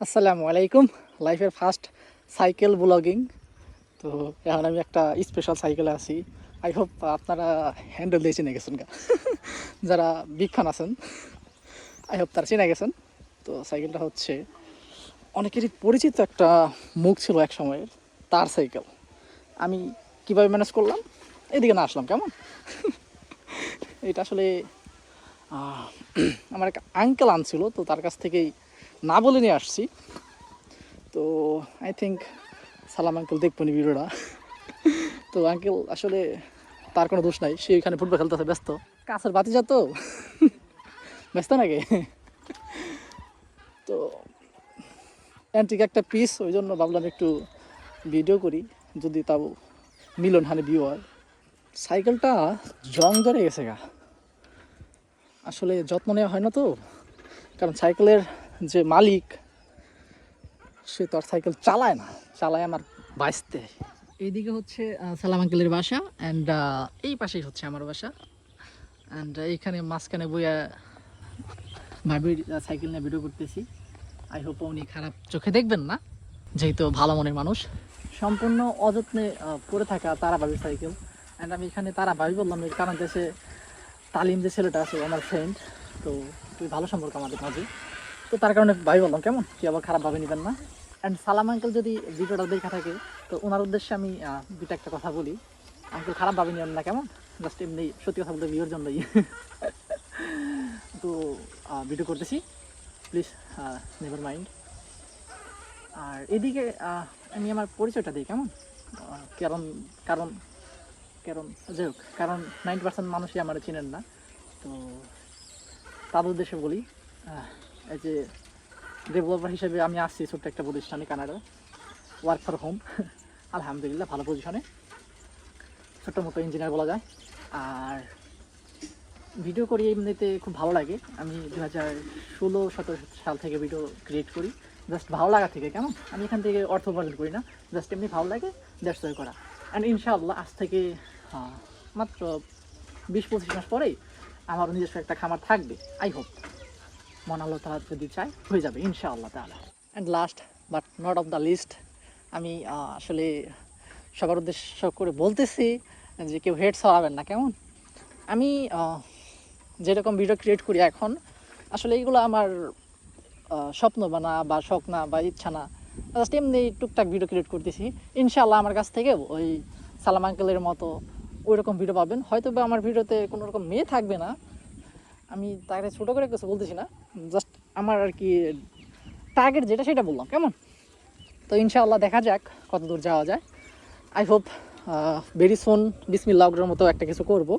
আসসালামু আলাইকুম। লাইফের ফার্স্ট সাইকেল ব্লগিং। তো এখন আমি একটা স্পেশাল সাইকেলে আছি। আই হোপ আপনারা হ্যান্ডেল দিয়ে চিনে গেছেন গা যারা বিগ ফান আছেন, আই হোপ তারা চিনে গেছেন। তো সাইকেলটা হচ্ছে অনেকেরই পরিচিত একটা মুখ ছিল এক সময়ের, তার সাইকেল। আমি কিভাবে ম্যানেজ করলাম, এদিকে না আসলাম কেমন। এটা আসলে আহ, আমার এক আঙ্কেল আনছিল, তো তার কাছ থেকেই না বলে নিয়ে আসছি। তো আই থিঙ্ক সালাম আঙ্কেল দেখবনি ভিডিওটা। তো আঙ্কেল আসলে তার কোনো দোষ নাই, সে এখানে ফুটবল খেলতেছে ব্যস্ত, কাছের বাতিজা তো ব্যস্ত নাকি। তো অ্যান্টিক একটা পিস, ওই জন্য ভাবলাম একটু ভিডিও করি, যদি তাও মিলন হানি ভিউ হয়। সাইকেলটা জং ধরে গেছে গা, আসলে যত্ন নেওয়া হয় না তো। কারণ সাইকেলের যে মালিক, সে তো আর সাইকেল চালায় না, চালায় আমার বাইসতে। এইদিকে হচ্ছে সালাম আঙ্কেলের বাসা, অ্যান্ড এই পাশেই হচ্ছে আমার বাসা। অ্যান্ড এইখানে মাঝখানে বইয়া ভাবির সাইকেল নিয়ে ভিডিও করতেছি। আই হোপ উনি খারাপ চোখে দেখবেন না, যেহেতু ভালো মনের মানুষ। সম্পূর্ণ অযত্নে পড়ে থাকা তারা ভাবির সাইকেল। অ্যান্ড আমি এখানে তারা ভাবি বললাম, এর কারণ দেশে তালিম যে ছেলেটা আছে আমার ফ্রেন্ড, তো খুবই ভালো সম্পর্ক আমাদের মাঝে। তো তার কারণে ভাবি বললাম কেমন, কি আবার খারাপ ভাবে নেবেন না। অ্যান্ড সালাম আঙ্কেল যদি ভিডিওটা দেখা থাকে, তো ওনার উদ্দেশ্যে আমি দুইটা একটা কথা বলি। আঙ্কেল খারাপ ভাবে নেবেন না কেমন, জাস্ট এমনি সত্যি কথা বলতে ভিউর জন্যই। তো ভিডিও করতেছি, প্লিজ নেভার মাইন্ড। আর এদিকে আমি আমার পরিচয়টা দিই কেমন। কারণ কারণ কারণ যাই হোক, কারণ 90% মানুষই আমার চিনেন না। তো তাদের উদ্দেশ্যে বলি, এই যে ডেভেলপার হিসেবে আমি আসছি ছোট্ট একটা প্রতিষ্ঠানে কানাডা, ওয়ার্ক ফর হোম। আলহামদুলিল্লাহ ভালো পজিশনে, ছোট্ট মতো ইঞ্জিনিয়ার বলা যায়। আর ভিডিও করি এমনিতে খুব ভালো লাগে। আমি 2016-17 সাল থেকে ভিডিও ক্রিয়েট করি, জাস্ট ভালো লাগা থেকে কেমন। আমি এখান থেকে অর্থ উপার্জন করি না, জাস্ট এমনি ভালো লাগে, দ্যাটস ওয়াই করা। অ্যান্ড ইনশাআল্লাহ আজ থেকে মাত্র 20-25 মাস পরেই আমার নিজস্ব একটা খামার থাকবে। আই হোপ মন আল্লাহ তাআলা যদি চায় হয়ে যাবে ইনশাআল্লাহ তাআলা। And last but not of the list, আমি আসলে সবার উদ্দেশ্য করে বলতেছি যে কেউ হেড ছড়াবেন না কেমন। আমি যেরকম ভিডিও ক্রিয়েট করি এখন, আসলে এইগুলো আমার স্বপ্ন বা না, বা শখ না, বা ইচ্ছা না, জাস্ট এমনি টুকটাক ভিডিও ক্রিয়েট করতেছি। ইনশাআল্লাহ আমার কাছ থেকে ওই সালাম আঙ্কেলের মতো ওই রকম ভিডিও পাবেন। হয়তো বা আমার ভিডিওতে কোনো রকম মেয়ে থাকবে না, আমি তাকে ছোটো করে কিছু বলতেছি না, জাস্ট আমার আর কি টার্গেট যেটা সেটা বললাম কেমন। তো ইনশাআল্লাহ দেখা যাক কত দূর যাওয়া যায়। আই হোপ ভেরি সুন বিসমিল্লাহ মতো একটা কিছু করব।